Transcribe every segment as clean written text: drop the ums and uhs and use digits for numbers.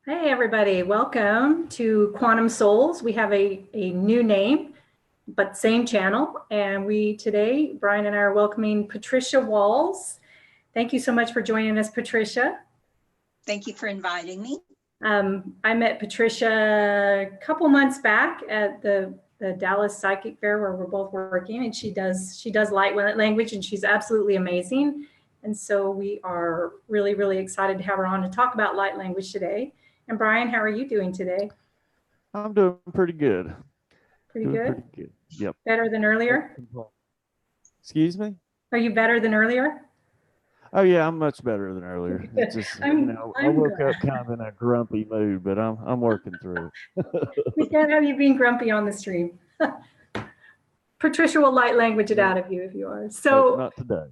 Hey, everybody. Welcome to Quantum Souls. We have a new name, but same channel. And today, Brian and I are welcoming Patricia Walls. Thank you so much for joining us, Patricia. Thank you for inviting me. I met Patricia a couple months back at the Dallas Psychic Fair where we're both working, and she does light language, and she's absolutely amazing. And so we are really, really excited to have her on to talk about light language today. And Brian, how are you doing today? I'm doing pretty good. Pretty good? Pretty good. Yep. Better than earlier? Excuse me? Are you better than earlier? Oh yeah, I'm much better than earlier. It's just I woke up kind of in a grumpy mood, but I'm working through it. We can't have you being grumpy on the stream. Patricia will light language it out of you if you are. So not today.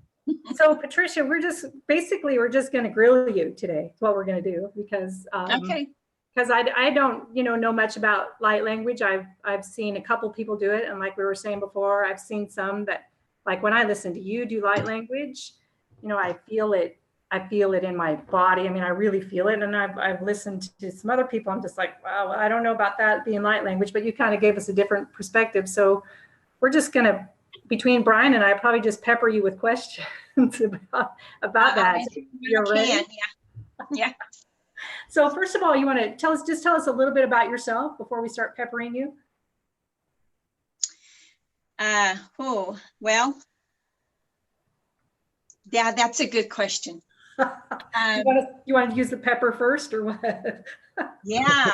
So Patricia, we're just going to grill you today. Is what we're going to do because Okay. Because I don't know much about light language. I've seen a couple people do it, and like we were saying before, I've seen some that, like when I listen to you do light language, I feel it. I feel it in my body. I mean, I really feel it. And I've listened to some other people. I'm just like, wow, I don't know about that being light language, but you kind of gave us a different perspective. So we're just going to, between Brian and I, probably just pepper you with questions about that. You're ready? Yeah. So first of all, you want to tell us a little bit about yourself before we start peppering you? Well, yeah, that's a good question. You want to use the pepper first or what? Yeah.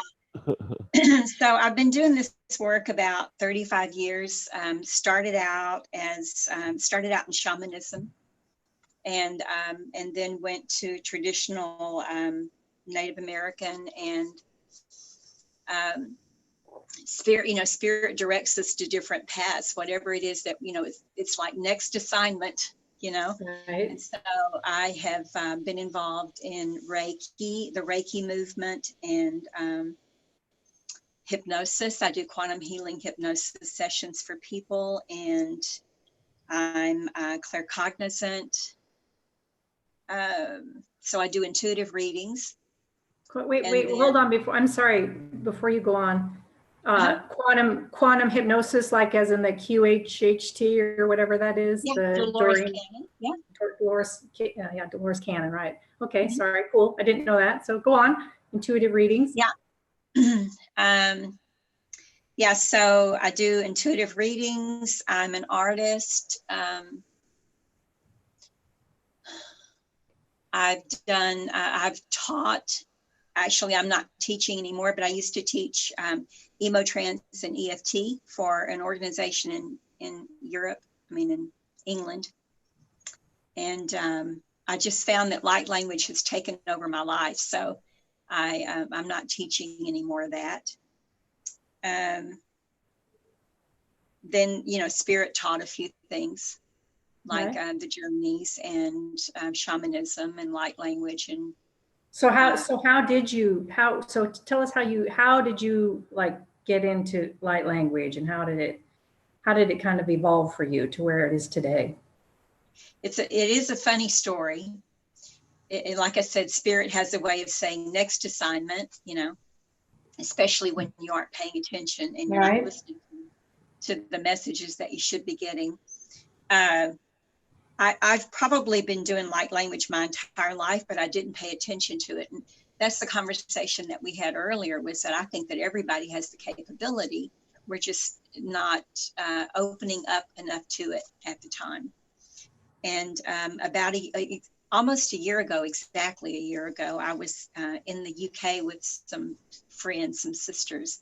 So I've been doing this work about 35 years. Started out in shamanism, and then went to traditional Native American and spirit directs us to different paths, whatever it is that it's like next assignment. Right. And so I have been involved in Reiki, the Reiki movement, and hypnosis. I do quantum healing hypnosis sessions for people, and I'm claircognizant. So I do intuitive readings. Wait, hold on. Before you go on, quantum hypnosis, like as in the QHHT or whatever that is. Yeah, Dolores Cannon. Yeah. Dolores Cannon, right. Okay, sorry, cool. I didn't know that. So go on, intuitive readings. Yeah. Yeah, so I do intuitive readings. I'm an artist. I've taught, actually I'm not teaching anymore, but I used to teach emotrance and EFT for an organization in Europe, in England. And I just found that light language has taken over my life. So I'm not teaching any more of that. Then, spirit taught a few things like the journeys and shamanism and light language. And tell us how did you like get into light language, and how did it kind of evolve for you to where it is today? It is a funny story. Like I said, spirit has a way of saying next assignment, especially when you aren't paying attention and you're not listening to the messages that you should be getting. I've probably been doing light language my entire life, but I didn't pay attention to it. And that's the conversation that we had earlier, was that I think that everybody has the capability. We're just not opening up enough to it at the time. And about almost exactly a year ago, I was in the UK with some friends, some sisters.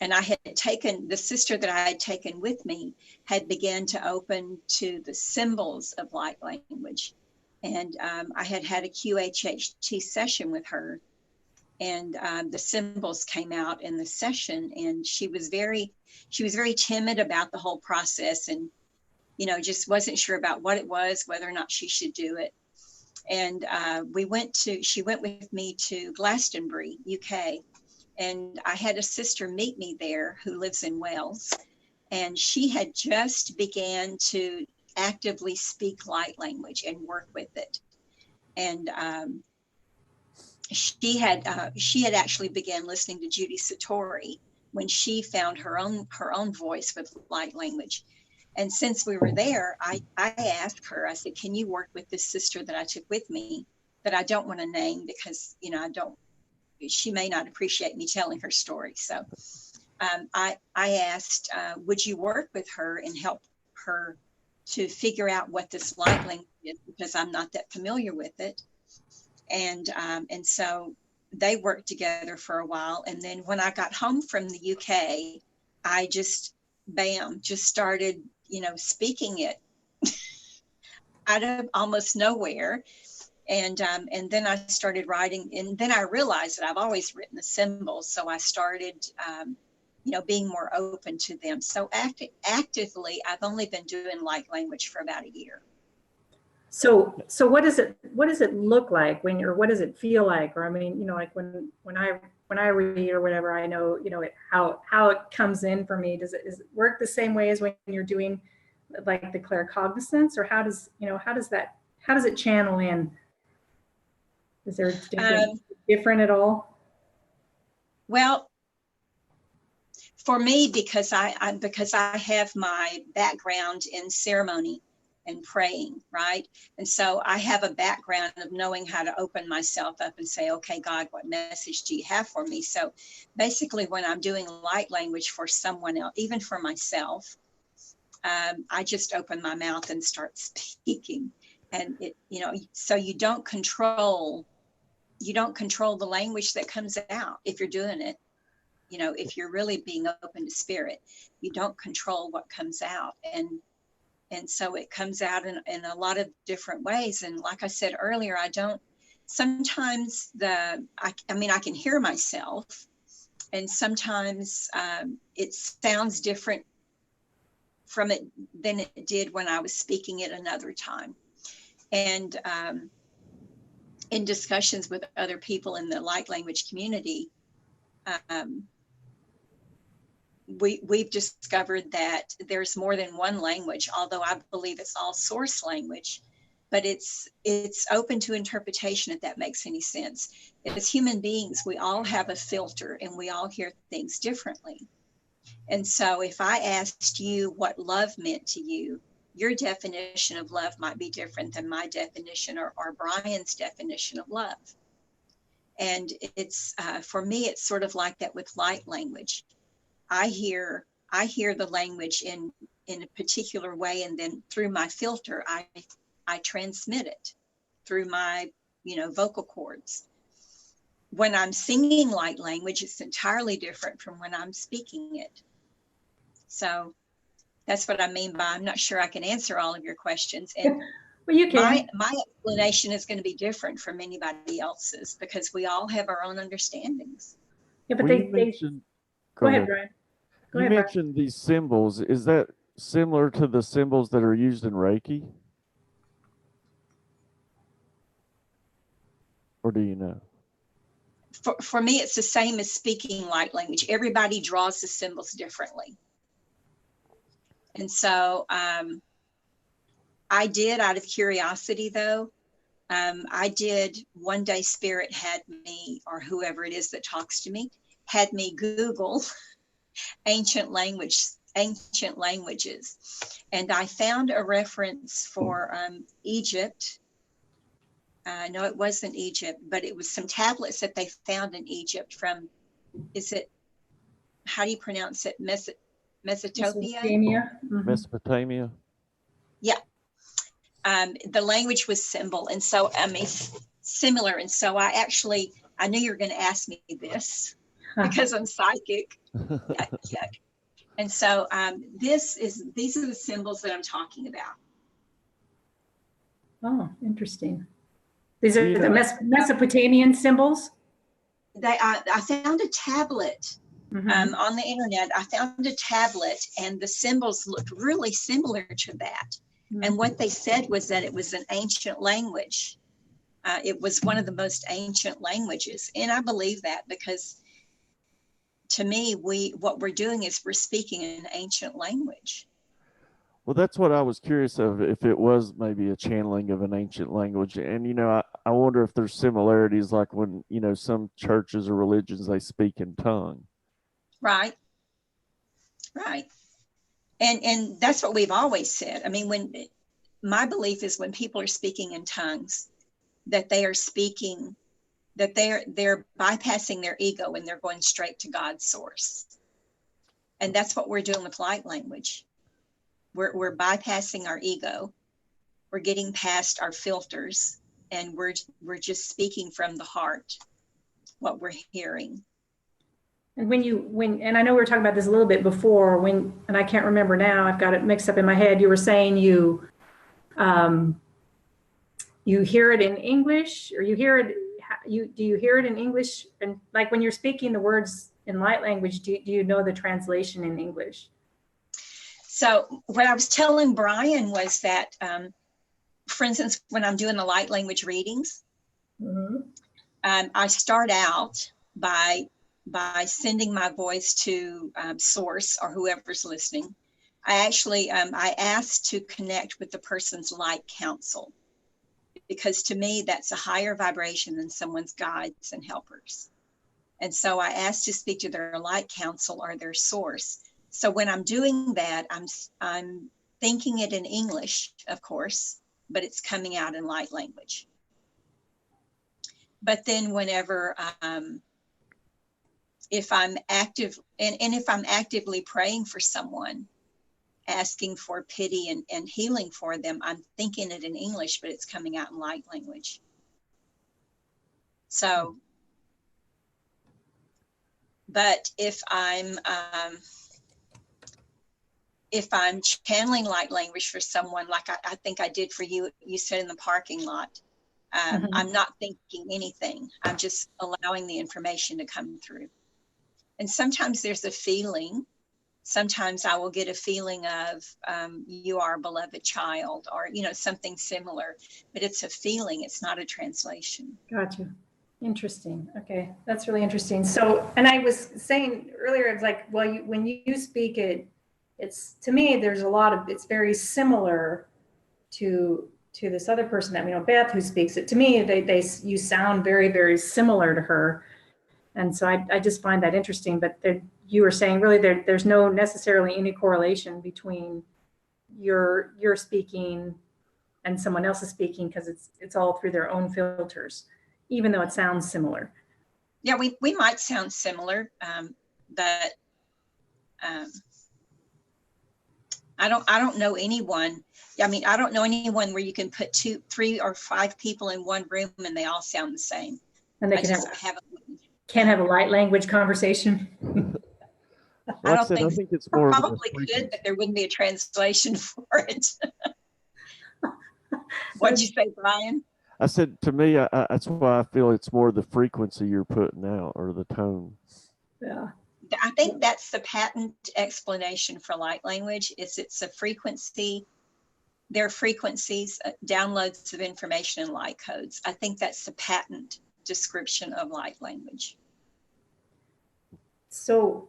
And I had taken, the sister that I had taken with me had begun to open to the symbols of light language. And I had a QHHT session with her. And the symbols came out in the session, and she was very timid about the whole process, and just wasn't sure about what it was, whether or not she should do it. And she went with me to Glastonbury, UK. And I had a sister meet me there who lives in Wales. And she had just began to actively speak light language and work with it. And she had actually began listening to Judy Satori when she found her own voice with light language. And since we were there, I asked her, I said, can you work with this sister that I took with me that I don't want to name because, you know, she may not appreciate me telling her story. So I asked, would you work with her and help her to figure out what this light language is, because I'm not that familiar with it. And so they worked together for a while. And then when I got home from the UK, I just started, you know, speaking it out of almost nowhere. And then I started writing, and then I realized that I've always written the symbols. So I started, you know, being more open to them. So actively, I've only been doing light language for about a year. So what does it look like when you're, what does it feel like? Or I mean, you know, like when I read or whatever, I know, you know, how it comes in for me. Does it work the same way as when you're doing like the claircognizance, or how does it channel in? Is there different at all? Well, for me, because I have my background in ceremony and praying, right? And so I have a background of knowing how to open myself up and say, okay, God, what message do you have for me? So basically when I'm doing light language for someone else, even for myself, I just open my mouth and start speaking. And it, you know, so you don't control the language that comes out if you're doing it. You know, if you're really being open to spirit, you don't control what comes out. And so it comes out in a lot of different ways. And like I said earlier, sometimes I can hear myself, and sometimes it sounds different from it than it did when I was speaking it another time. And in discussions with other people in the light language community, we've discovered that there's more than one language, although I believe it's all source language, but it's open to interpretation, if that makes any sense. As human beings, we all have a filter and we all hear things differently. And so if I asked you what love meant to you, your definition of love might be different than my definition or Brian's definition of love. And it's, for me, it's sort of like that with light language. I hear the language in a particular way, and then through my filter, I transmit it through my, you know, vocal cords. When I'm singing light language, it's entirely different from when I'm speaking it. So that's what I mean by, I'm not sure I can answer all of your questions. And well, you can. My explanation is going to be different from anybody else's because we all have our own understandings. Yeah, but go ahead, Brian. You mentioned these symbols. Is that similar to the symbols that are used in Reiki? Or do you know? For me, it's the same as speaking light language. Everybody draws the symbols differently. And so I did, out of curiosity though, one day Spirit had me, or whoever it is that talks to me, had me Google ancient languages. And I found a reference for Egypt. No, it wasn't Egypt, but it was some tablets that they found in Egypt from, how do you pronounce it? Mesopotamia? Mesopotamia. Yeah. The language was symbol. And so, similar. And so I knew you were going to ask me this because I'm psychic. Yeah. And so these are the symbols that I'm talking about. Oh, interesting. These are the Mesopotamian symbols? I found a tablet on the internet. I found a tablet and the symbols looked really similar to that. And what they said was that it was an ancient language. It was one of the most ancient languages. And I believe that because to me, what we're doing is we're speaking an ancient language. Well, that's what I was curious of, if it was maybe a channeling of an ancient language. And, I wonder if there's similarities, like when, some churches or religions, they speak in tongue. Right. Right. And that's what we've always said. I mean, when my belief is when people are speaking in tongues, that they are speaking, that they're bypassing their ego and they're going straight to God's source. And that's what we're doing with light language. We're bypassing our ego. We're getting past our filters, and we're just speaking from the heart what we're hearing. And and I know we were talking about this a little bit before, and I can't remember now, I've got it mixed up in my head. You were saying you hear it in English, or do you hear it in English? And like when you're speaking the words in light language, do you know the translation in English? So what I was telling Brian was that, for instance, when I'm doing the light language readings, I start out by sending my voice to source or whoever's listening. I actually, I asked to connect with the person's light counsel, because to me, that's a higher vibration than someone's guides and helpers. And so I asked to speak to their light counsel or their source. So when I'm doing that, I'm thinking it in English, of course, but it's coming out in light language. But then whenever, if I'm active, and if I'm actively praying for someone, asking for pity and healing for them, I'm thinking it in English, but it's coming out in light language. So, but if I'm channeling light language for someone, like I think I did for you, you said in the parking lot, I'm not thinking anything. I'm just allowing the information to come through. And sometimes there's a feeling. Sometimes I will get a feeling of you are a beloved child, or, something similar, but it's a feeling. It's not a translation. Gotcha. Interesting. Okay. That's really interesting. So, and I was saying earlier, it's like, well, when you speak it's, to me, there's a lot of, it's very similar to this other person that we know, Beth, who speaks it. To me, you sound very, very similar to her. And so I just find that interesting. But you were saying really there's no necessarily any correlation between your speaking and someone else's speaking, because it's all through their own filters, even though it sounds similar. Yeah, we might sound similar, but I don't know anyone. I mean, I don't know anyone where you can put 2, 3, or 5 people in one room and they all sound the same. And they can't have a light language conversation. I don't think, I think it's more probably could, but there wouldn't be a translation for it. What'd you say, Brian? I said, to me, that's why I feel it's more the frequency you're putting out, or the tone. Yeah. I think that's the patent explanation for light language. It's a frequency. There are frequencies, downloads of information and light codes. I think that's the patent description of light language. So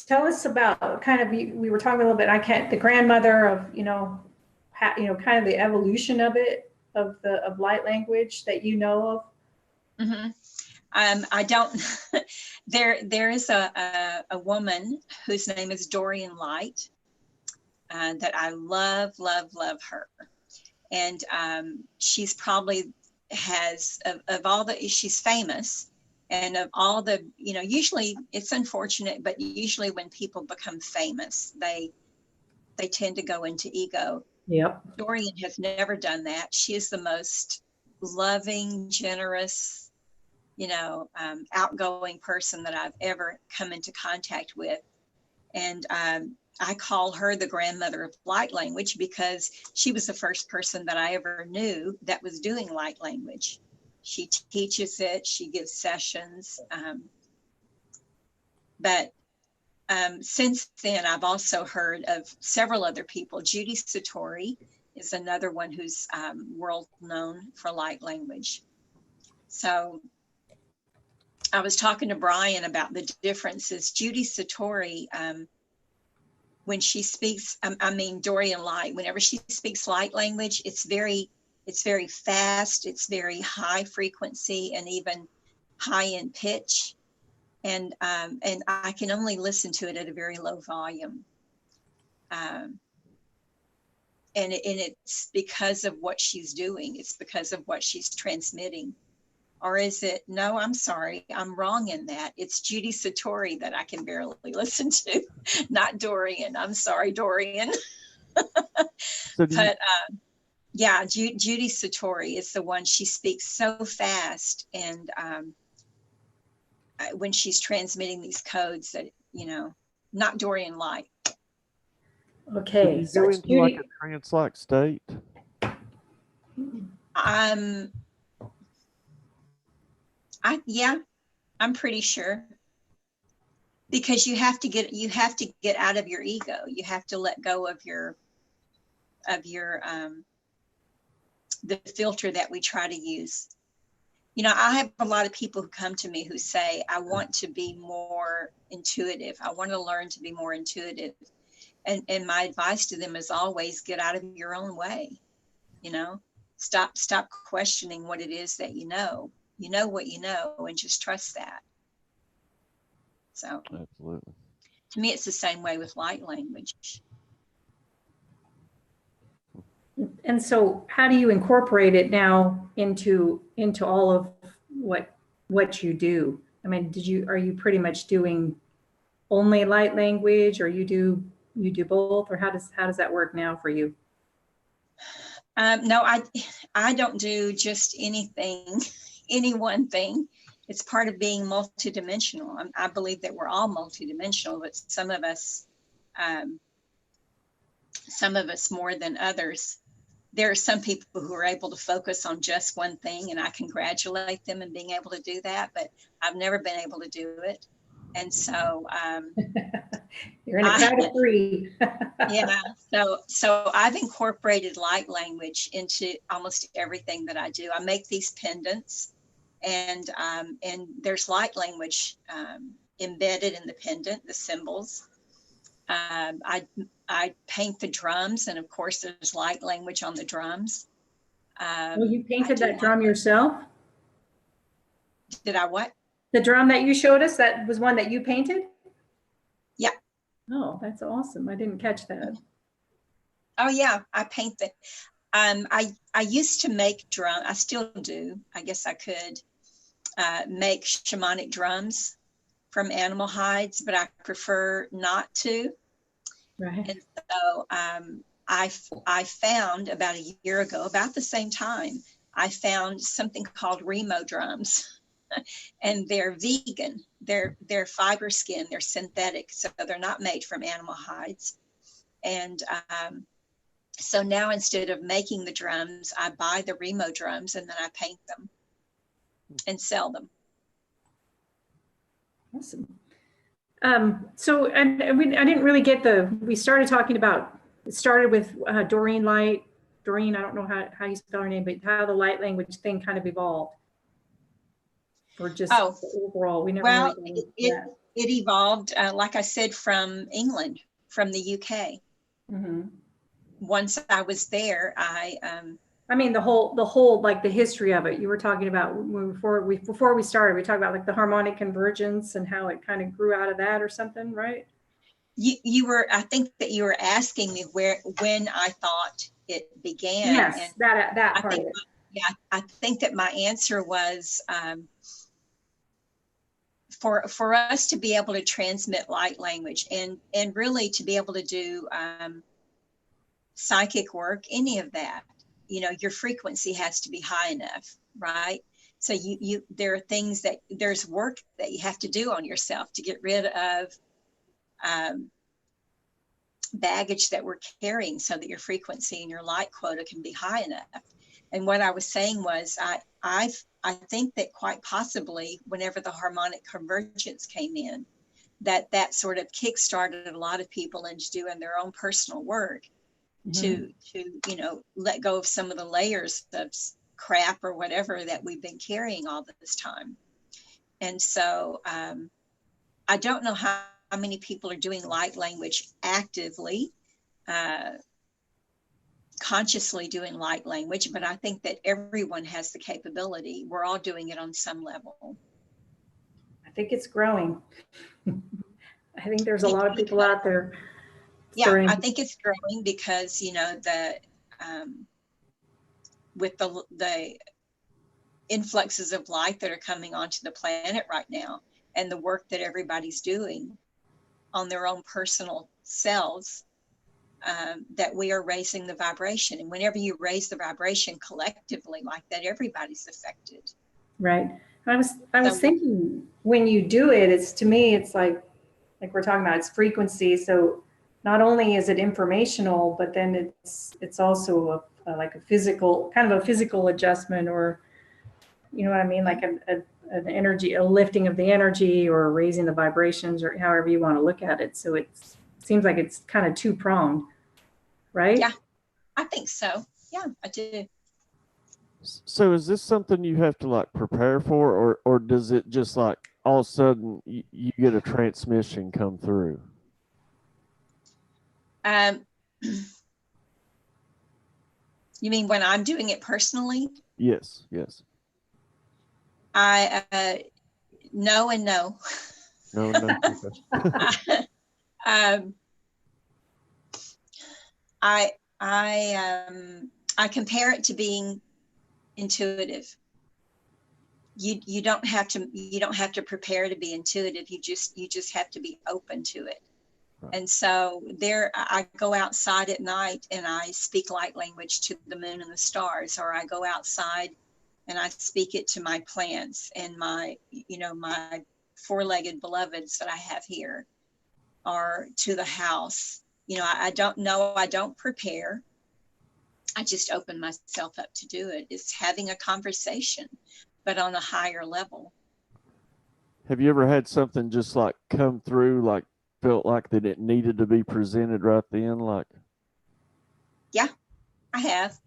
tell us about kind of, we were talking a little bit, the grandmother of, kind of the evolution of it, of light language that you know of. Mm-hmm. I don't, there is a woman whose name is Dorian Light, that I love her. And she's probably of all the, she's famous, and of all the, usually it's unfortunate, but usually when people become famous, they tend to go into ego. Yep. Dorian has never done that. She is the most loving, generous, outgoing person that I've ever come into contact with. And I call her the grandmother of light language, because she was the first person that I ever knew that was doing light language. She teaches it, she gives sessions. But since then, I've also heard of several other people. Judy Satori is another one who's world known for light language. So I was talking to Brian about the differences. Judy Satori when she speaks, I mean, Dorian Light, whenever she speaks light language, it's very fast. It's very high frequency and even high in pitch. And I can only listen to it at a very low volume. And it's because of what she's doing. It's because of what she's transmitting. Or is it, no, I'm sorry, I'm wrong in that. It's Judy Satori that I can barely listen to, not Dorian. I'm sorry, Dorian. So But yeah, Judy Satori is the one. She speaks so fast, and when she's transmitting these codes that, not Dorian Light. Okay. you So go it's into like Judy. a trance-like state? Yeah, I'm pretty sure, because you have to get out of your ego. You have to let go of your the filter that we try to use. I have a lot of people who come to me who say, I want to be more intuitive. I want to learn to be more intuitive. And my advice to them is always get out of your own way. Stop questioning what it is that you know. You know what you know, and just trust that. So Absolutely. to me, it's the same way with light language. And so how do you incorporate it now into all of what you do? I mean, are you pretty much doing only light language, or you do both, or how does that work now for you? No, I don't do just anything, any one thing. It's part of being multidimensional. I believe that we're all multidimensional, but some of us more than others. There are some people who are able to focus on just one thing, and I congratulate them in being able to do that, but I've never been able to do it. And so you're in a crowd of three. Yeah, so I've incorporated light language into almost everything that I do. I make these pendants, and there's light language embedded in the pendant, the symbols. I paint the drums, and of course there's light language on the drums. Well, you painted that drum yourself? Did I what? The drum that you showed us, that was one that you painted? Yeah. Oh, that's awesome. I didn't catch that. Oh yeah, I paint that. I used to make drum. I still do. I guess I could make shamanic drums from animal hides, but I prefer not to. Right. And so I found about a year ago, about the same time, I found something called Remo drums. And they're vegan. They're fiber skin. They're synthetic, so they're not made from animal hides. And so now instead of making the drums, I buy the Remo drums, and then I paint them and sell them. Awesome. So, and I didn't really get we started talking about, it started with Doreen Light. Doreen, I don't know how you spell her name, but how the light language thing kind of evolved. Or just overall, we never really it evolved, like I said, from England, from the UK. Mm-hmm. Once I was there, I mean, the whole like the history of it. You were talking about before we started. We talked about like the harmonic convergence and how it kind of grew out of that, or something, right? You were. I think that you were asking me when I thought it began. Yes, and that part of it. Yeah, I think that my answer was for us to be able to transmit light language and really to be able to do psychic work, any of that, your frequency has to be high enough, right? So there are things there's work that you have to do on yourself to get rid of baggage that we're carrying so that your frequency and your light quota can be high enough. And what I was saying was, I think that quite possibly whenever the harmonic convergence came in, that sort of kickstarted a lot of people into doing their own personal work. Mm-hmm. to let go of some of the layers of crap or whatever that we've been carrying all this time. And so I don't know how many people are doing light language actively, consciously doing light language, but I think that everyone has the capability. We're all doing it on some level. I think it's growing. I think there's a lot of people out there. Yeah, I think it's growing because, you know, with the influxes of light that are coming onto the planet right now, and the work that everybody's doing on their own personal selves, that we are raising the vibration. And whenever you raise the vibration collectively like that, everybody's affected. Right. I was thinking, when you do it, to me, it's like we're talking about, it's frequency. So not only is it informational, but then it's also like a physical, kind of a physical adjustment, or, you know what I mean? Like an energy, a lifting of the energy, or raising the vibrations, or however you want to look at it. So it seems like it's kind of two-pronged, right? Yeah, I think so. Yeah, I do. So is this something you have to like prepare for, or does it just like all of a sudden you get a transmission come through? You mean when I'm doing it personally? Yes. I no and no. No. I compare it to being intuitive. You don't have to prepare to be intuitive. You just have to be open to it. Right. And so I go outside at night and I speak light language to the moon and the stars, or I go outside and I speak it to my plants and my four-legged beloveds that I have here, or to the house. You know, I don't prepare. I just open myself up to do it. It's having a conversation, but on a higher level. Have you ever had something just like come through, like felt like that it needed to be presented right then? Like, yeah, I have.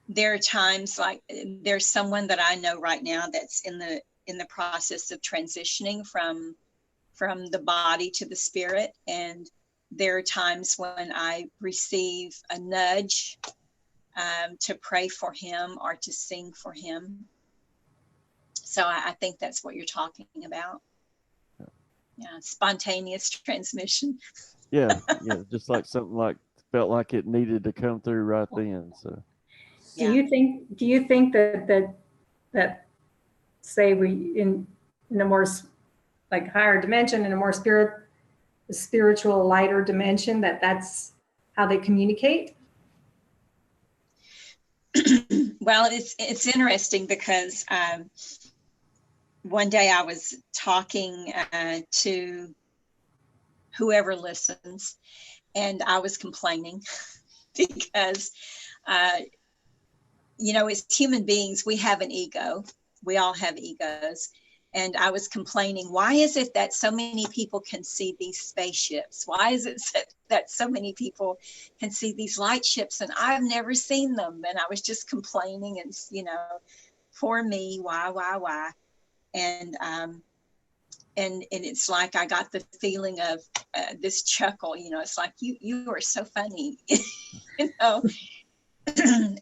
There are times, like there's someone that I know right now that's in the process of transitioning from the body to the spirit, and there are times when I receive a nudge to pray for him or to sing for him. So I think that's what you're talking about. Yeah, spontaneous transmission. Yeah, just like something like felt like it needed to come through right then. So, do you think that say we in a more like higher dimension, in a more spiritual, lighter dimension, that's how they communicate? Well, it's interesting because one day I was talking to whoever listens, and I was complaining because, as human beings, we have an ego. We all have egos. And I was complaining, why is it that so many people can see these spaceships? Why is it that so many people can see these light ships and I've never seen them? And I was just complaining and, poor me, why? And it's like I got the feeling of this chuckle, it's like, you are so funny,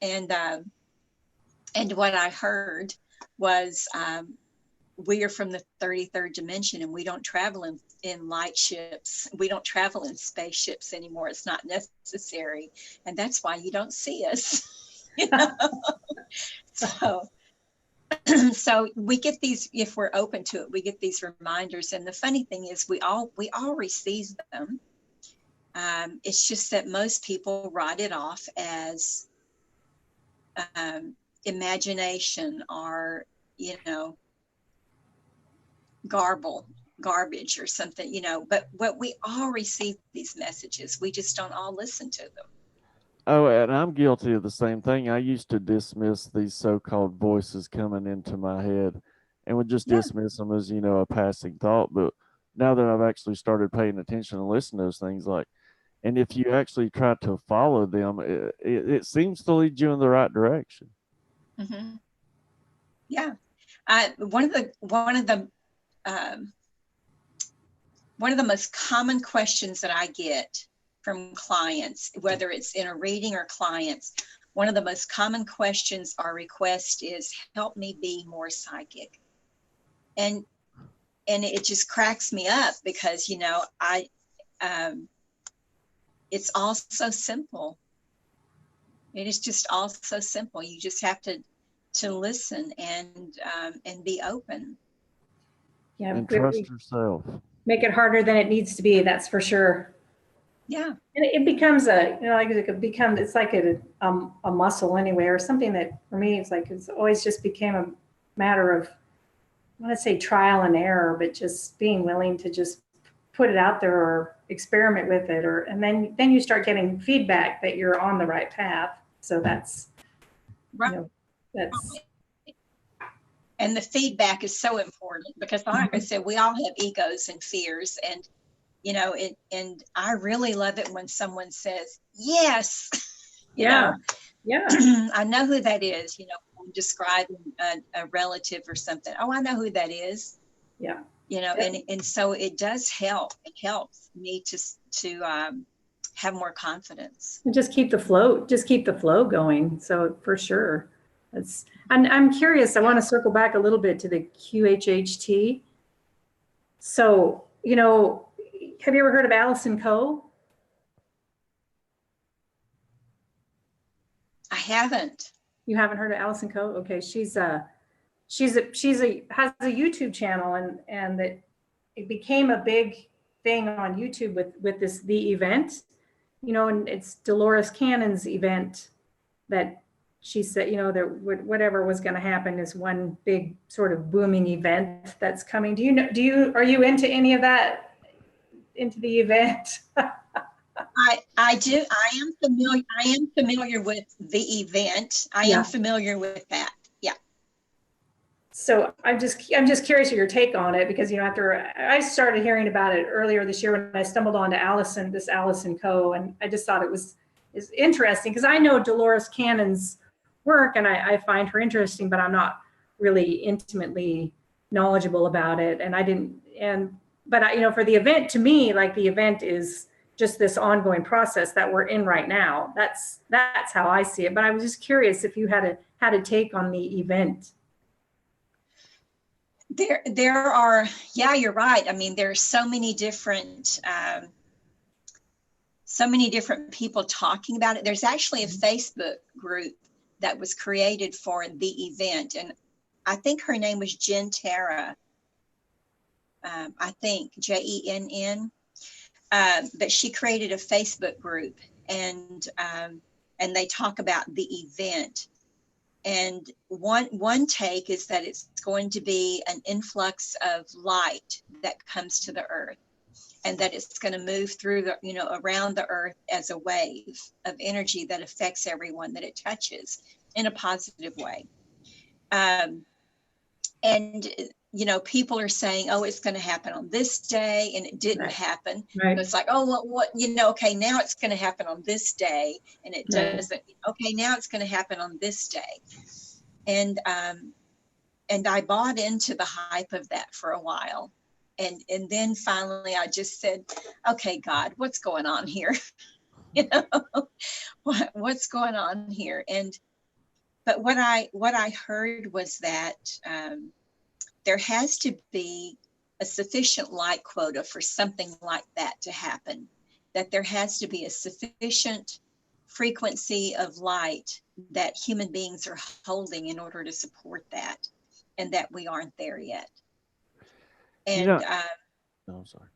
and what I heard was, we are from the 33rd dimension, and we don't travel in light ships. We don't travel in spaceships anymore. It's not necessary. And that's why you don't see us. So we get these, if we're open to it, we get these reminders. And the funny thing is we all receive them. It's just that most people write it off as imagination, or, garbage or something, but we all receive these messages. We just don't all listen to them. Oh, and I'm guilty of the same thing. I used to dismiss these so-called voices coming into my head and would just dismiss them as, a passing thought. But now that I've actually started paying attention and listening to those things, and if you actually try to follow them, it seems to lead you in the right direction. Mm-hmm. Yeah. Um, one of the most common questions that I get from clients, whether it's in a reading or clients, one of the most common questions or request is, help me be more psychic. And it just cracks me up because, you know, it's all so simple. It is just all so simple. You just have to listen and be open. Yeah, And trust yourself. Make it harder than it needs to be. That's for sure. Yeah. And it becomes a, you know, like it's like a muscle anyway, or something that for me, it's always just became a matter of, I want to say trial and error, but just being willing to just put it out there or experiment with it, and then you start getting feedback that you're on the right path. So that's, right. You know, that's. And the feedback is so important because, like I said, we all have egos and fears, and you know, and I really love it when someone says, yes, you know, I know who that is, you know, I'm describing a relative or something. Oh, I know who that is. Yeah. You know, and so it does help. It helps me to have more confidence. And just keep the flow going. So for sure. And I'm curious, I want to circle back a little bit to the QHHT. So, you know, have you ever heard of Allison Coe? I haven't. You haven't heard of Allison Coe? Okay, has a YouTube channel, and it became a big thing on YouTube with the event, you know, and it's Dolores Cannon's event that she said, you know, that whatever was going to happen is one big sort of booming event that's coming. Are you into any of that, into the event? I do. I am familiar with the event. I am familiar with that. Yeah. So I'm just curious of your take on it, because, you know, after I started hearing about it earlier this year when I stumbled onto this Allison Coe, and I just thought is interesting, because I know Dolores Cannon's work and I find her interesting, but I'm not really intimately knowledgeable about it. But you know, for the event, to me, like, the event is just this ongoing process that we're in right now. That's how I see it. But I was just curious if you had a take on the event. There are, yeah, you're right. I mean, there's so many different people talking about it. There's actually a Facebook group that was created for the event, and I think her name was Jen Tara. I think Jenn. But she created a Facebook group, and they talk about the event. And one take is that it's going to be an influx of light that comes to the earth, and that it's going to move through the, you know, around the earth as a wave of energy that affects everyone that it touches in a positive way. And you know, people are saying, oh, it's going to happen on this day, and it didn't happen. Right. It's like, oh, what, you know, okay, now it's going to happen on this day, and it doesn't. Okay, now it's going to happen on this day. And I bought into the hype of that for a while. And then finally I just said, okay, God, what's going on here? You know, what's going on here? But what I heard was that there has to be a sufficient light quota for something like that to happen, that there has to be a sufficient frequency of light that human beings are holding in order to support that, and that we aren't there yet. And you know, I'm sorry.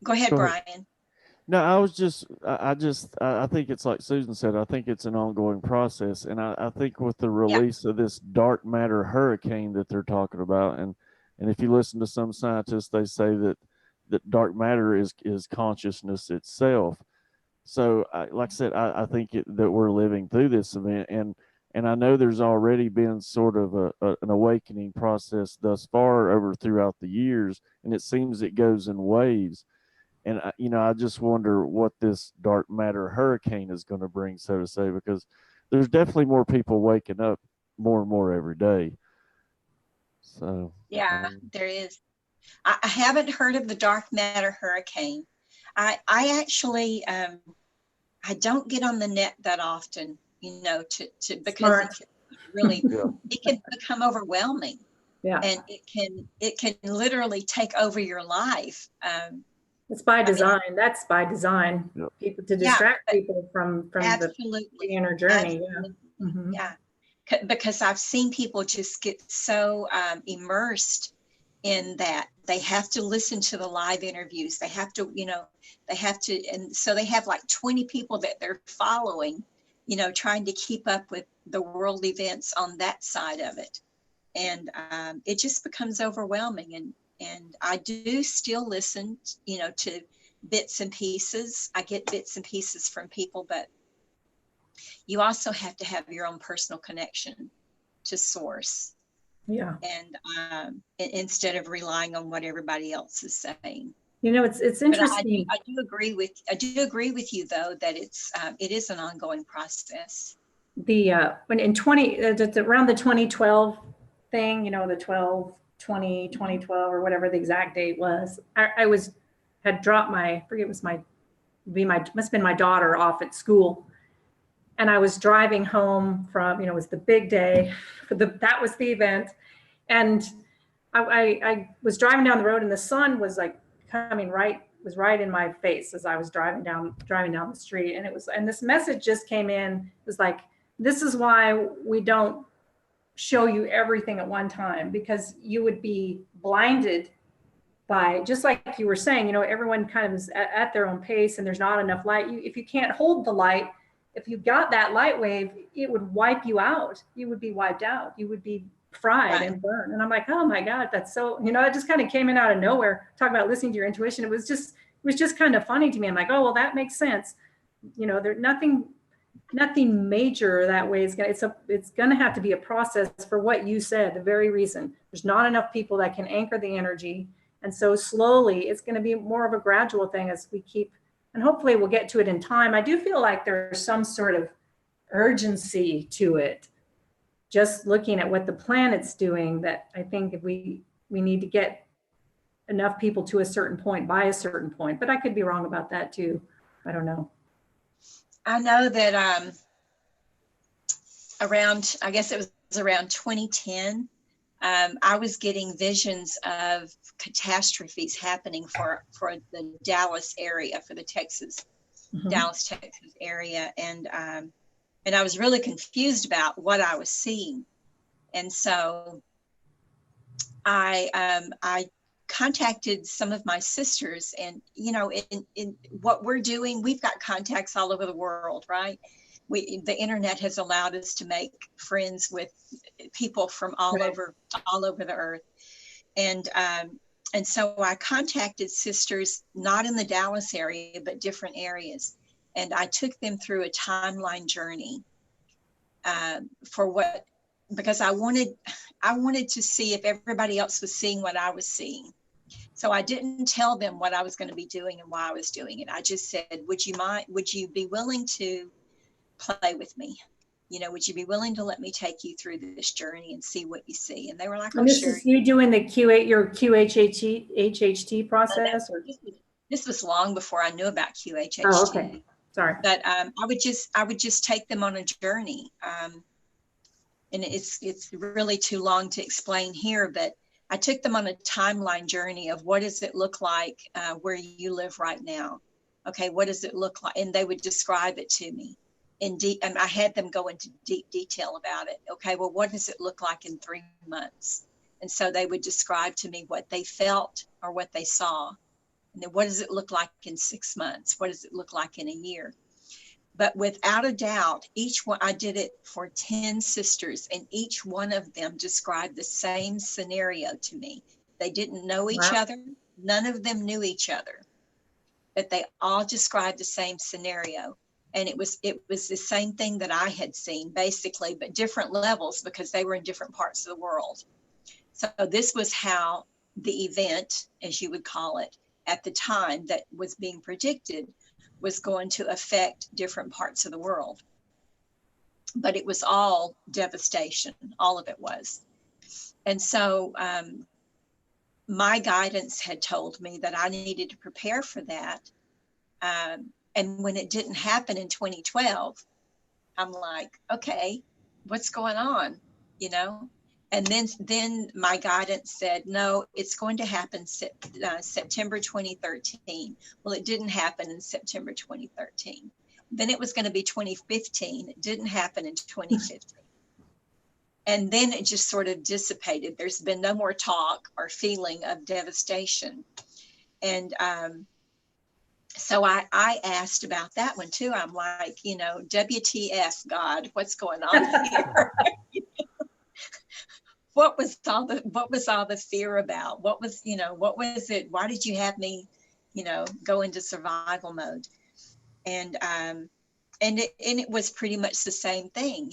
Go ahead, Brian. No, I think it's like Susan said, I think it's an ongoing process. And I think with the release of this dark matter hurricane that they're talking about, and if you listen to some scientists, they say that dark matter is consciousness itself. So like I said, I think that we're living through this event, and I know there's already been sort of an awakening process thus far throughout the years, and it seems it goes in waves. And you know, I just wonder what this dark matter hurricane is going to bring, so to say, because there's definitely more people waking up more and more every day. So Yeah, there is. I haven't heard of the dark matter hurricane. I actually I don't get on the net that often, you know, to because Smart. it can really yeah, it can become overwhelming, Yeah. and it can literally take over your life. It's by I mean, design. That's by design. Yep. People to yeah, distract but people from the absolutely, inner journey. absolutely, Yeah. Hmm. yeah. Because I've seen people just get so immersed in that they have to listen to the live interviews. They have to, you know, they have to, and so they have like 20 people that they're following, you know, trying to keep up with the world events on that side of it. And it just becomes overwhelming. And I do still listen, you know, to bits and pieces. I get bits and pieces from people, but you also have to have your own personal connection to source, Yeah. and instead of relying on what everybody else is saying. You know, it's But interesting. I do agree with you though that it is an ongoing process. The when in 20 around the 2012 thing, you know, the 2012 or whatever the exact date was, I was had dropped my, I forget, it was my must have been my daughter off at school, and I was driving home from, you know, it was the big day for that was the event. And I was driving down the road, and the sun was like coming was right in my face as I was driving down the street. And and this message just came in. It was like, this is why we don't show you everything at one time, because you would be blinded by, just like you were saying, you know, everyone kind of is at their own pace and there's not enough light. If you can't hold the light, if you got that light wave, it would wipe you out. You would be wiped out. You would be fried Right. and burned. And I'm like, oh my God, that's so, you know, it just kind of came in out of nowhere. Talk about listening to your intuition. It was just kind of funny to me. I'm like, oh, well, that makes sense. You know, there's nothing major that way. It's going to have to be a process for what you said, the very reason there's not enough people that can anchor the energy. And so slowly it's going to be more of a gradual thing as we keep, and hopefully we'll get to it in time. I do feel like there's some sort of urgency to it. Just looking at what the planet's doing, that I think if we need to get enough people to a certain point by a certain point, but I could be wrong about that too. I don't know. I know that around, I guess it was around 2010, I was getting visions of catastrophes happening for the Dallas area, for the Dallas, Texas area. And I was really confused about what I was seeing. And so I contacted some of my sisters, and, you know, in what we're doing, we've got contacts all over the world, right? The internet has allowed us to make friends with people from all over the earth. And so I contacted sisters, not in the Dallas area, but different areas. And I took them through a timeline journey because I wanted to see if everybody else was seeing what I was seeing. So I didn't tell them what I was going to be doing and why I was doing it. I just said, would you be willing to play with me? You know, would you be willing to let me take you through this journey and see what you see? And they were like, oh, and this sure. is you doing the your QHHT process? Or? This was long before I knew about QHHT. Oh, okay. Sorry. But I would just take them on a journey. And it's really too long to explain here, but I took them on a timeline journey of what does it look like where you live right now? Okay, what does it look like? And they would describe it to me in deep, and I had them go into deep detail about it. Okay, well, what does it look like in 3 months? And so they would describe to me what they felt or what they saw. And then what does it look like in 6 months? What does it look like in a year? But without a doubt, each one, I did it for 10 sisters, and each one of them described the same scenario to me. They didn't know each other. None of them knew each other, but they all described the same scenario. And it was the same thing that I had seen, basically, but different levels because they were in different parts of the world. So this was how the event, as you would call it, at the time that was being predicted was going to affect different parts of the world. But it was all devastation. All of it was. And so my guidance had told me that I needed to prepare for that. And when it didn't happen in 2012, I'm like, okay, what's going on? You know? And then my guidance said, no, it's going to happen September 2013. Well, it didn't happen in September 2013. Then it was going to be 2015. It didn't happen in 2015. And then it just sort of dissipated. There's been no more talk or feeling of devastation. And so I asked about that one too. I'm like, you know, WTF, God, what's going on here? What was all the fear about? What was it? Why did you have me, go into survival mode? And it was pretty much the same thing.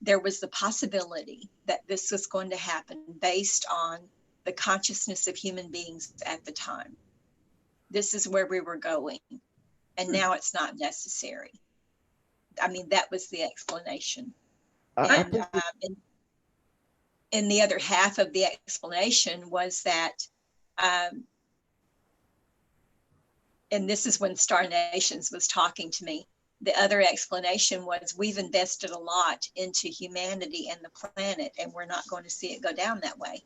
There was the possibility that this was going to happen based on the consciousness of human beings at the time. This is where we were going. And now it's not necessary. I mean, that was the explanation. And the other half of the explanation was that, and this is when Star Nations was talking to me, the other explanation was we've invested a lot into humanity and the planet, and we're not going to see it go down that way,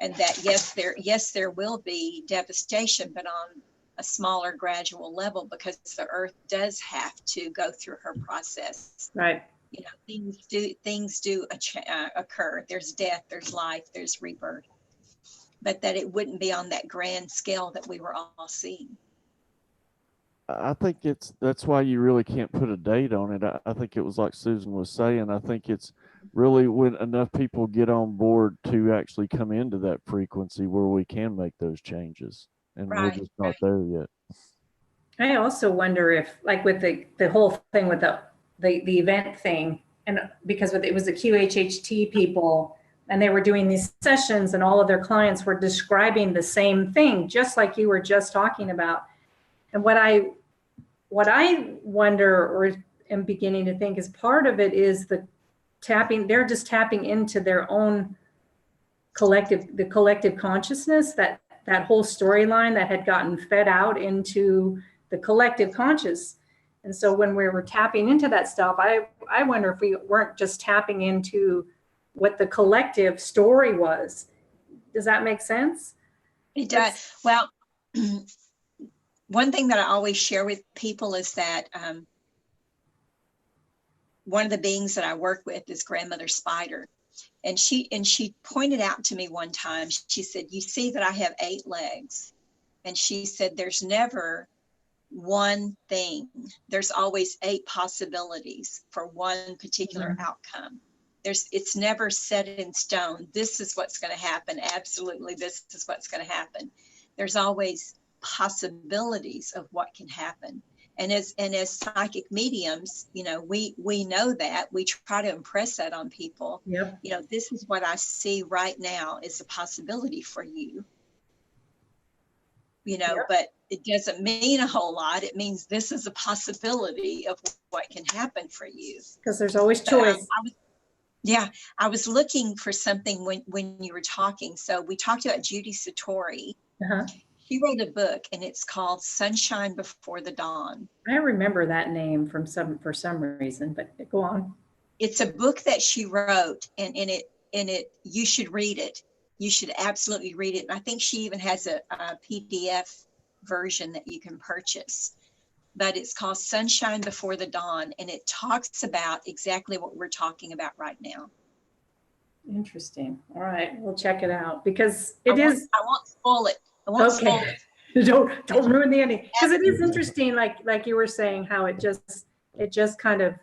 and that yes, there will be devastation, but on a smaller gradual level, because the earth does have to go through her process. Right. Things do occur. There's death, there's life, there's rebirth, but that it wouldn't be on that grand scale that we were all seeing. I think that's why you really can't put a date on it. I think it was like Susan was saying. I think it's really when enough people get on board to actually come into that frequency where we can make those changes, and we're just not there yet. I also wonder if, like with the whole thing with the event thing, and because it was the QHHT people, and they were doing these sessions, and all of their clients were describing the same thing, just like you were just talking about. And what I wonder, or am beginning to think, is part of it is the tapping. They're just tapping into their own collective consciousness, that whole storyline that had gotten fed out into the collective conscious. And so when we were tapping into that stuff, I wonder if we weren't just tapping into what the collective story was. Does that make sense? It does. Well, one thing that I always share with people is that one of the beings that I work with is Grandmother Spider. And she pointed out to me one time, she said, you see that I have 8 legs. And she said, there's never one thing. There's always 8 possibilities for one particular outcome. It's never set in stone. This is what's going to happen. Absolutely, this is what's going to happen. There's always possibilities of what can happen. And as psychic mediums, we know that. We try to impress that on people. Yep. This is what I see right now is a possibility for you. Yep. But it doesn't mean a whole lot. It means this is a possibility of what can happen for you. Because there's always choice. I was looking for something when you were talking. So we talked about Judy Satori. Uh-huh. She wrote a book, and it's called Sunshine Before the Dawn. I remember that name for some reason, but go on. It's a book that she wrote, and in it you should read it. You should absolutely read it. And I think she even has a PDF version that you can purchase. But it's called Sunshine Before the Dawn, and it talks about exactly what we're talking about right now. Interesting. All right, we'll check it out, because I won't spoil it. Okay. Don't ruin the ending, because it is interesting, like you were saying, how it just kind of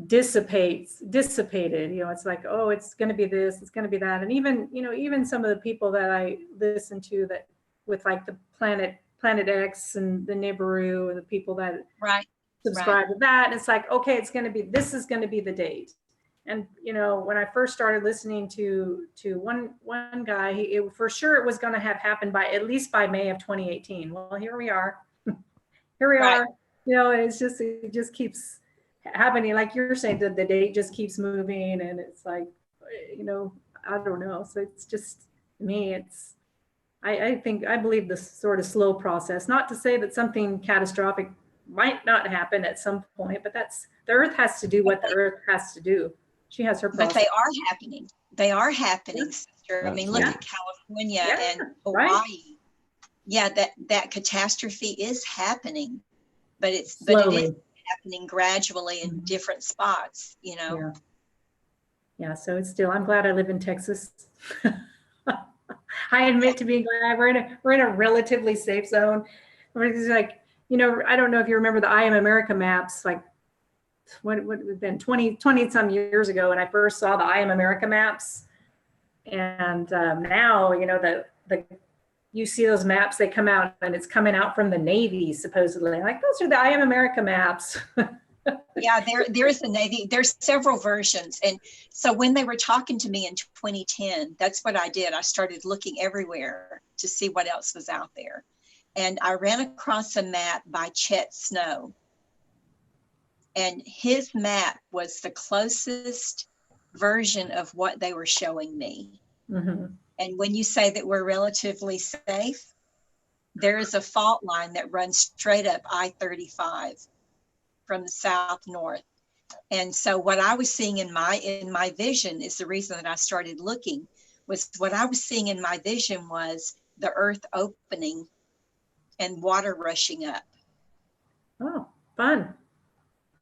dissipated. It's like, oh, it's going to be this, it's going to be that. And even some of the people that I listen to, that with like the Planet X and the Nibiru, and the people that subscribe to that, and it's like, okay, this is going to be the date. And when I first started listening to one guy, for sure it was going to have happened at least by May of 2018. Well, here we are. And it just keeps happening. Like you're saying, the date just keeps moving, and it's like, you know, I don't know. So it's just, to me, it's, I believe this sort of slow process, not to say that something catastrophic might not happen at some point, but that's, the earth has to do what the earth has to do. She has her process. But they are happening. They are happening, sister. I mean, look at California and Hawaii. Right. Yeah, that catastrophe is happening, but it is happening gradually in different spots, you know. Yeah, so it's still, I'm glad I live in Texas. I admit to being glad we're in a relatively safe zone. It's like, you know, I don't know if you remember the I Am America maps, like what would have been 20 some years ago when I first saw the I Am America maps. And now, you know, you see those maps, they come out and it's coming out from the Navy, supposedly. Like, those are the I Am America maps. Yeah, there's the Navy. There's several versions. And so when they were talking to me in 2010, that's what I did. I started looking everywhere to see what else was out there. And I ran across a map by Chet Snow. And his map was the closest version of what they were showing me. Mm-hmm. And when you say that we're relatively safe, there is a fault line that runs straight up I-35 from the south north. And so what I was seeing in my vision is the reason that I started looking, was what I was seeing in my vision was the earth opening and water rushing up. Oh, fun.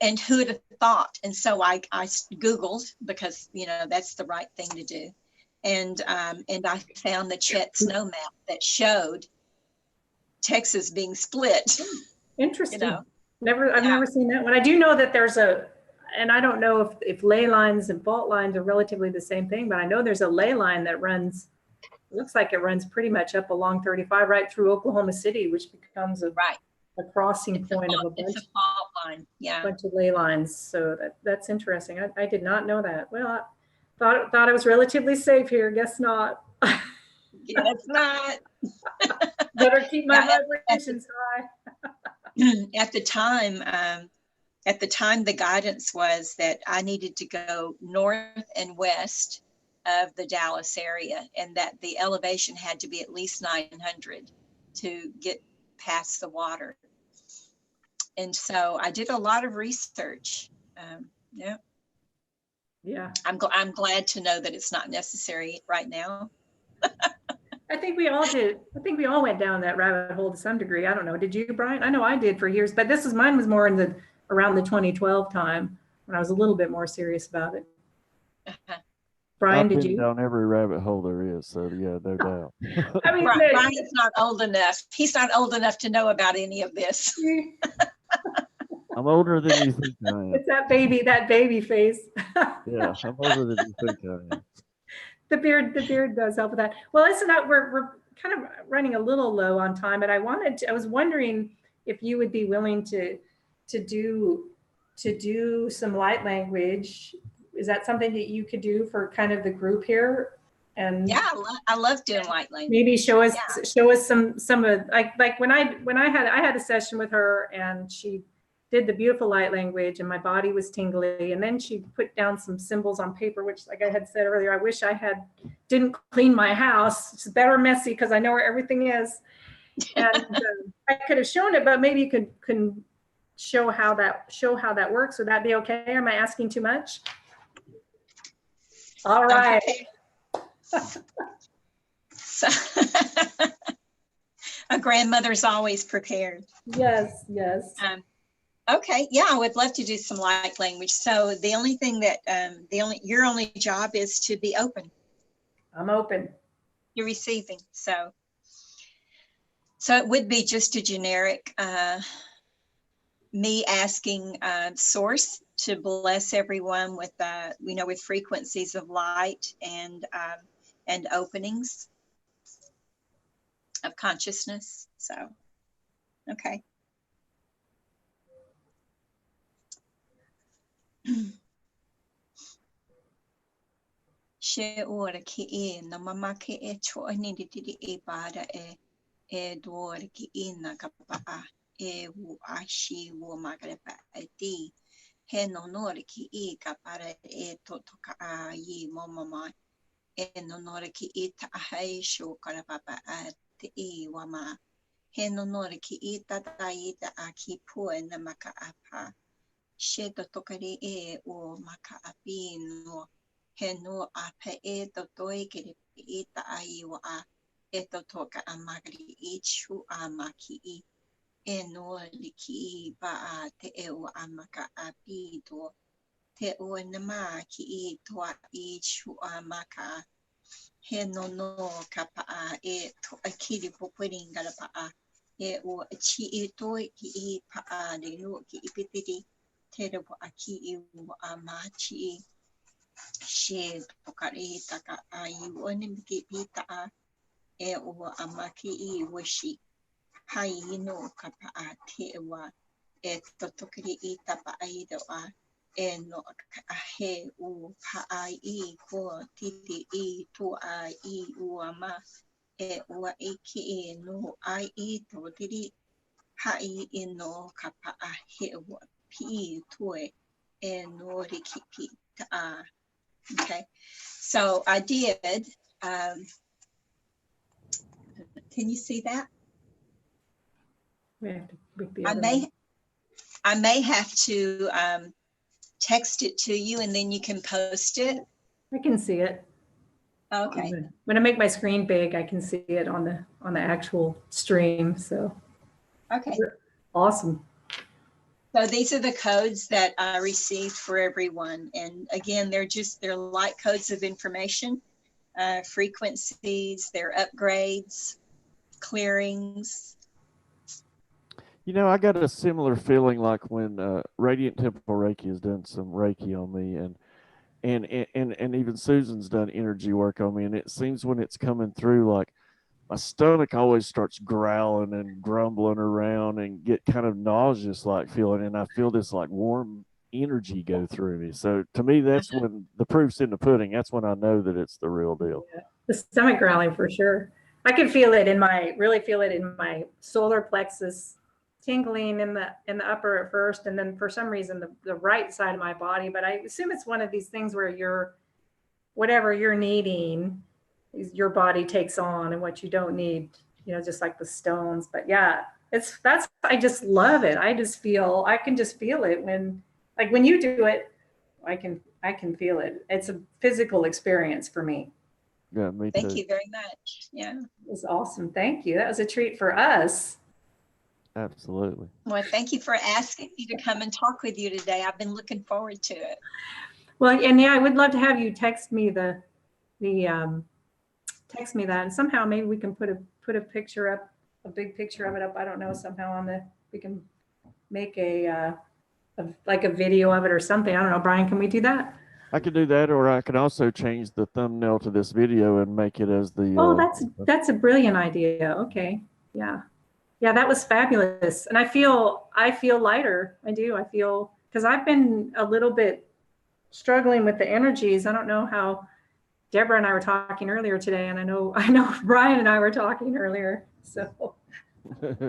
And who would have thought? And so I Googled, because, you know, that's the right thing to do. And I found the Chet Snow map that showed Texas being split. Interesting. You know? I've never seen that one. I do know that there's and I don't know if ley lines and fault lines are relatively the same thing, but I know there's a ley line that runs, it looks like it runs pretty much up along 35 right through Oklahoma City, which becomes a crossing point of a bunch of ley lines. So that's interesting. I did not know that. Well, I thought I was relatively safe here. Guess not. Guess not. Better keep my vibrations high. At the time, the guidance was that I needed to go north and west of the Dallas area, and that the elevation had to be at least 900 to get past the water. And so I did a lot of research. I'm glad to know that it's not necessary right now. I think we all did. I think we all went down that rabbit hole to some degree. I don't know. Did you, Brian? I know I did for years, but mine was more in around the 2012 time when I was a little bit more serious about it. Brian, did you? I've been down every rabbit hole there is, so yeah, no doubt. I mean, Brian's not old enough. He's not old enough to know about any of this. I'm older than you think I am. It's that baby face. Yeah, I'm older than you think I am. The beard does help with that. Well, listen, we're kind of running a little low on time, but I was wondering if you would be willing to do some light language. Is that something that you could do for kind of the group here? And yeah, I love doing light language. Maybe show us some of like when I had a session with her, and she did the beautiful light language, and my body was tingly, and then she put down some symbols on paper, which, like I had said earlier, I wish I didn't clean my house. It's better messy because I know where everything is, and I could have shown it, but maybe you could show how that works. Would that be okay? Am I asking too much? All right. So, a grandmother's always prepared. Yes. Okay, yeah, I would love to do some light language. So the only thing that your only job is to be open. I'm open. You're receiving. So it would be just a generic me asking source to bless everyone with with frequencies of light and openings of consciousness. So okay. She ora ki e na mama ki e cho ni di e para e dor ki e na kapa e wu ashi wu magrepa e di He no nori ki I ka para e to toka a I momoma. E no nori ki I ta ahai sho karapapa a te I wama. He no nori ki I tata I ta a ki pua na maka apa. She to tokari e o maka api no. He no apa e to toi ki I ta ai wa a. E to toka a magari I chu a maki I. E no liki ba a te e o a maka api to. Te o nama ki I toa I chu a maka. He no no ka pa a e to a kiri popuringa la pa a. E o chi I toi ki I pa a le no ki I pitiri. Te rewa a ki I o a ma chi I. She pokari taka a I o ni ki pita a. E o a ma ki I wishi. Hai no ka pa a te wa. E to tokiri I tapa a I do a. E no a he u pa ai I ko titi I to a I u a ma. E ua e ki e no ai I to tiri. Hai I no ka pa a he ua pi toe. E no riki pi ta a. Okay, so I did. Um, can you see that? We have to pick the I other may, one. I may have to text it to you and then you can post it. I can see it. Okay. When I make my screen big, I can see it on the actual stream. So Okay. awesome. So these are the codes that I received for everyone. And again, they're light codes of information, frequencies, they're upgrades, clearings. You know, I got a similar feeling like when Radiant Temple Reiki has done some Reiki on me, and even Susan's done energy work on me, and it seems when it's coming through, like my stomach always starts growling and grumbling around and get kind of nauseous like feeling, and I feel this like warm energy go through me. So to me, that's when the proof's in the pudding. That's when I know that it's the real deal. Yeah. The stomach growling for sure. I can really feel it in my solar plexus, tingling in the upper at first, and then for some reason the right side of my body. But I assume it's one of these things where whatever you're needing, your body takes on, and what you don't need, just like the stones. But yeah, I just love it. I can just feel it when you do it. I can feel it. It's a physical experience for me. Yeah, me too. Thank you very much. Yeah. It was awesome. Thank you. That was a treat for us. Absolutely. Well, thank you for asking me to come and talk with you today. I've been looking forward to it. Well, and yeah, I would love to have you text me text me that, and somehow maybe we can put a picture up, a big picture of it up. I don't know, somehow we can make like a video of it or something. I don't know, Brian, can we do that? I could do that, or I could also change the thumbnail to this video and make it as the. Oh, that's a brilliant idea. Okay, yeah, that was fabulous, and I feel lighter. I do. I feel, because I've been a little bit struggling with the energies. I don't know how Deborah and I were talking earlier today, and I know Brian and I were talking earlier. So it's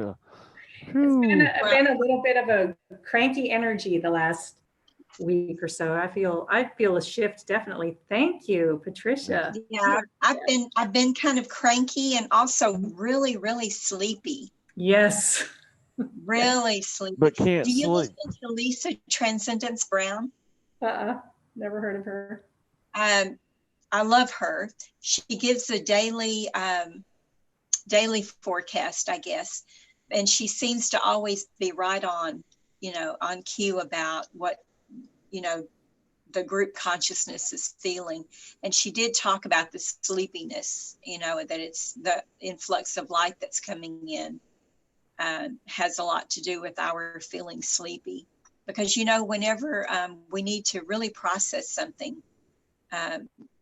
been a little bit of a cranky energy the last week or so. I feel a shift, definitely. Thank you, Patricia. Yeah, I've been kind of cranky and also really, really sleepy. Yes. Really sleepy. But can't Do you sleep. listen to Lisa Transcendence Brown? Never heard of her. I love her. She gives a daily forecast, I guess, and she seems to always be right on, on cue about what, the group consciousness is feeling. And she did talk about the sleepiness, that it's the influx of light that's coming in, has a lot to do with our feeling sleepy. Because, whenever we need to really process something,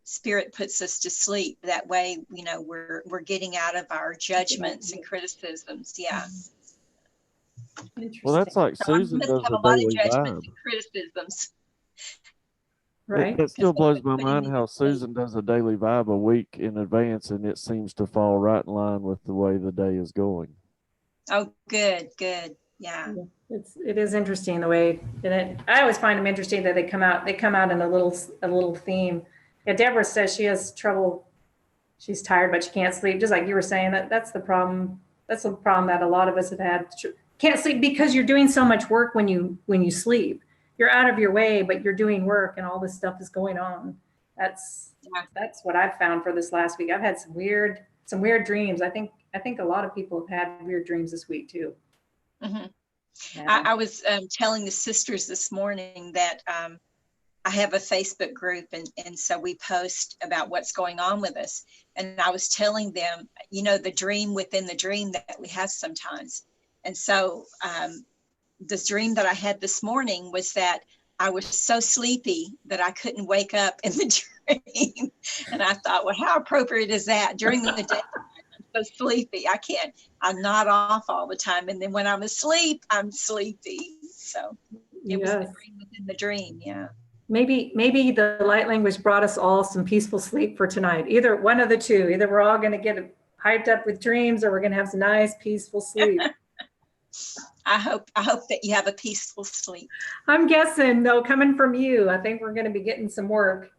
Spirit puts us to sleep. That way, we're getting out of our judgments and criticisms. Yeah. Well, that's like Susan does have a a lot of daily judgments vibe. and criticisms. Right. It still blows my mind how Susan does a daily vibe a week in advance, and it seems to fall right in line with the way the day is going. Oh, good. Yeah. It is interesting the way, and I always find them interesting that they come out in a little theme. Yeah, Deborah says she has trouble. She's tired, but she can't sleep. Just like you were saying, that's the problem. That's the problem that a lot of us have had. Can't sleep because you're doing so much work when you sleep. You're out of your way, but you're doing work, and all this stuff is going on. That's what I've found for this last week. I've had some weird dreams. I think a lot of people have had weird dreams this week too. Mm-hmm. Yeah. I was telling the sisters this morning that I have a Facebook group, and so we post about what's going on with us. And I was telling them, the dream within the dream that we have sometimes. And so this dream that I had this morning was that I was so sleepy that I couldn't wake up in the dream. And I thought, well, how appropriate is that? During the day, I'm so sleepy. I'm not off all the time. And then when I'm asleep, I'm sleepy. So it was the dream within the dream. Yeah. Maybe the light language brought us all some peaceful sleep for tonight. Either one of the two. Either we're all going to get hyped up with dreams, or we're going to have some nice peaceful sleep. I hope that you have a peaceful sleep. I'm guessing, though, coming from you, I think we're going to be getting some work.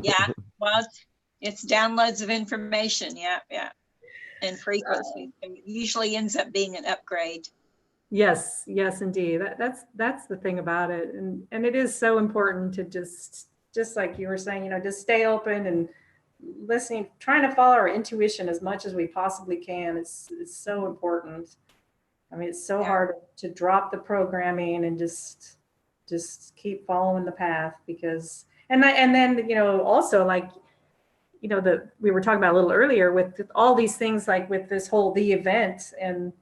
Yeah. Well, it's downloads of information. Yeah. And frequency. It usually ends up being an upgrade. Yes, indeed. That's the thing about it, and it is so important to just like you were saying, just stay open and listening, trying to follow our intuition as much as we possibly can. It's so important. I mean, it's so hard to drop the programming and just keep following the path, because and then also, like we were talking about a little earlier with all these things, like with this whole the event and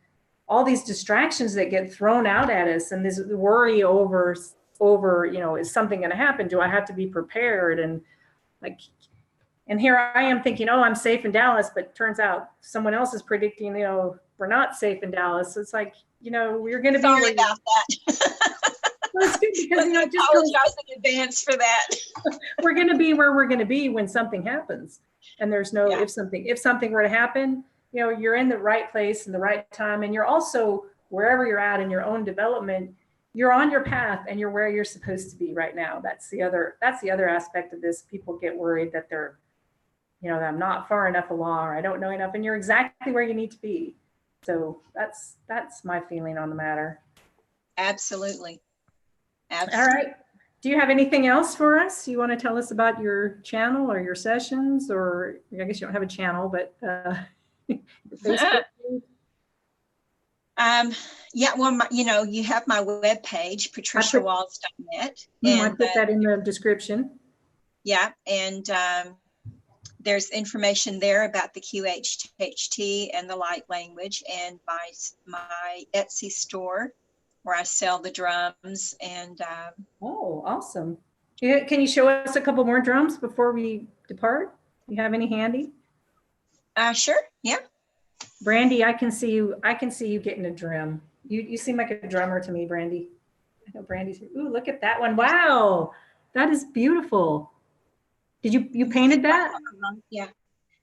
all these distractions that get thrown out at us, and this worry over, is something going to happen? Do I have to be prepared? And here I am thinking, oh, I'm safe in Dallas, but turns out someone else is predicting, we're not safe in Dallas. So it's like, we're going to be sorry about that. Well, it's good because I apologize in advance for that. We're going to be where we're going to be when something happens, and there's no if something were to happen. You're in the right place in the right time, and you're also, wherever you're at in your own development, you're on your path and you're where you're supposed to be right now. That's the other aspect of this. People get worried that they're, that I'm not far enough along, or I don't know enough, and you're exactly where you need to be. So that's my feeling on the matter. Absolutely. All right. Do you have anything else for us? You want to tell us about your channel or your sessions, or I guess you don't have a channel, but Facebook. Yeah, well, you have my webpage, patriciawalls.net. I put that in the description. Yeah, and there's information there about the QHHT and the light language, and my Etsy store where I sell the drums. And oh, awesome. Can you show us a couple more drums before we depart? You have any handy? Sure. Yeah. Brandy, I can see you getting a drum. You seem like a drummer to me, Brandy. I know Brandy's here. Ooh, look at that one. Wow. That is beautiful. Did you painted that? Yeah.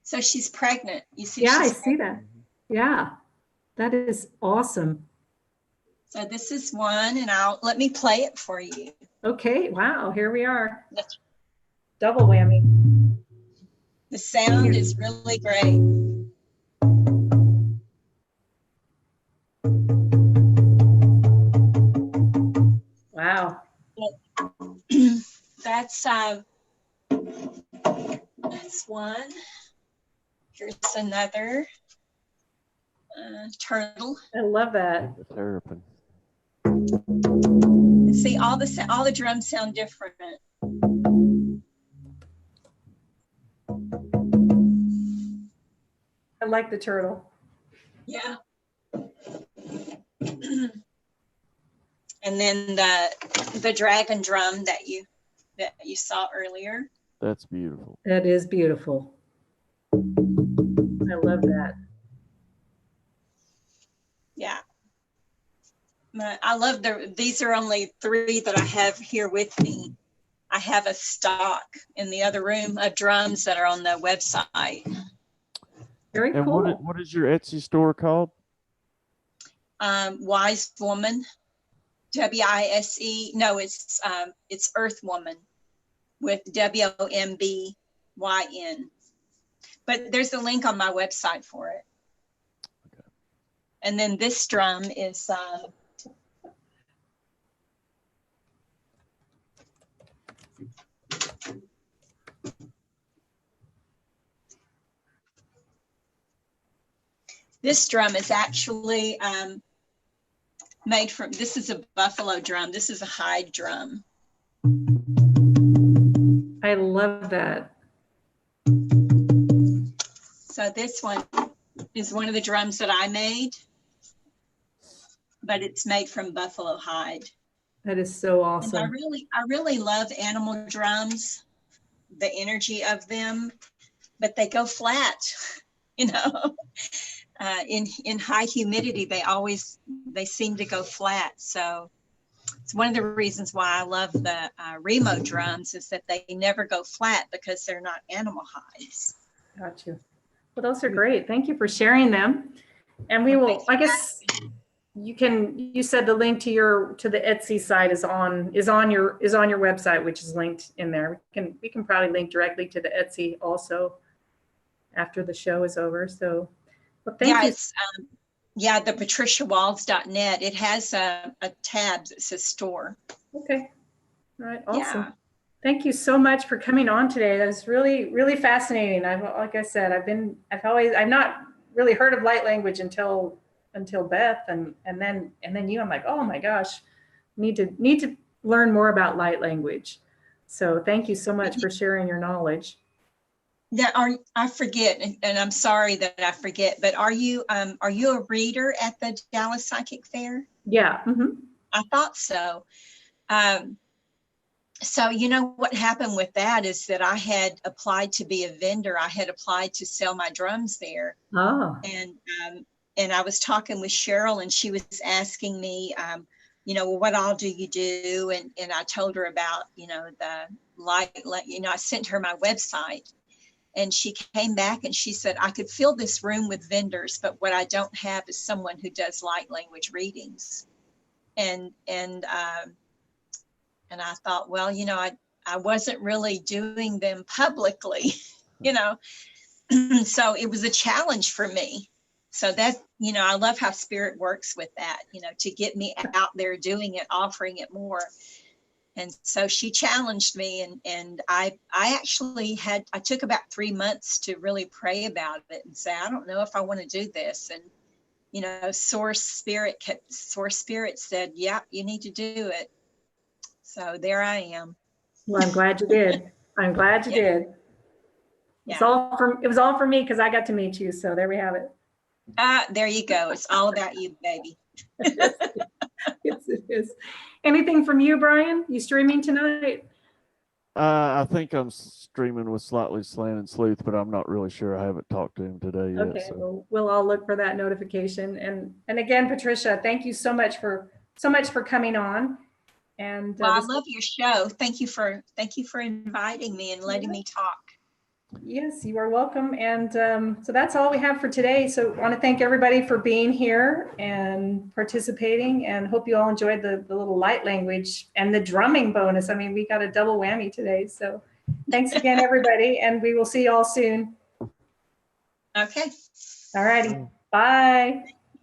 So she's pregnant. You see? Yeah, I see that. Yeah. That is awesome. So this is one, and let me play it for you. Okay. Wow. Here we are. Double whammy. The sound is really great. Wow. That's one. Here's another turtle. I love that. Terrapin. See, all the drums sound different. I like the turtle. Yeah. And then the dragon drum that you saw earlier. That's beautiful. That is beautiful. I love that. Yeah. I love these are only 3 that I have here with me. I have a stock in the other room of drums that are on the website. Very and cool. what is your Etsy store called? Wise Woman, W-I-S-E. No, it's Earth Woman with W-O-M-B-Y-N. But there's a link on my website for it. Okay. And then this drum is this drum is actually made from, this is a buffalo drum. This is a hide drum. I love that. So this one is one of the drums that I made, but it's made from buffalo hide. That is so awesome. And I really love animal drums, the energy of them, but they go flat, you know. In high humidity, they seem to go flat. So it's one of the reasons why I love the Remo drums, is that they never go flat because they're not animal hides. Got you. Well, those are great. Thank you for sharing them. And we will, I guess you said the link to the Etsy site is on your website, which is linked in there. We can probably link directly to the Etsy also after the show is over. So, well, thank you. It's the patriciawalls.net. It has a tab that says store. Okay. All right. Awesome. Yeah. Thank you so much for coming on today. That was really, really fascinating. Like I said, I've not really heard of light language until Beth and then you. I'm like, oh my gosh, need to learn more about light language. So thank you so much for sharing your knowledge. I forget, and I'm sorry that I forget, but are you a reader at the Dallas Psychic Fair? Yeah. Mm-hmm. I thought so. So you know what happened with that is that I had applied to be a vendor. I had applied to sell my drums there. Oh. And I was talking with Cheryl, and she was asking me, well, what all do you do? And I told her about, the light, I sent her my website, and she came back and she said, I could fill this room with vendors, but what I don't have is someone who does light language readings. And I thought, well, I wasn't really doing them publicly, so it was a challenge for me. So that, I love how spirit works with that, to get me out there doing it, offering it more. And so she challenged me, and I actually I took about 3 months to really pray about it and say, I don't know if I want to do this. And, Source Spirit said, yeah, you need to do it. So there I am. Well, I'm glad you did. I'm glad you did. It was all for me because I got to meet you. So there we have it. There you go. It's all about you, baby. Yes, it is. Anything from you, Brian? You streaming tonight? I think I'm streaming with Slightly Slanted Sleuth, but I'm not really sure. I haven't talked to him today yet. Okay, so. well, we'll all look for that notification. And again, Patricia, thank you so much for coming on. And I love your show. Thank you for inviting me and letting me talk. Yes, you are welcome. And so that's all we have for today. So I want to thank everybody for being here and participating, and hope you all enjoyed the little light language and the drumming bonus. I mean, we got a double whammy today. So thanks again, everybody. And we will see you all soon. Okay. All righty. Bye.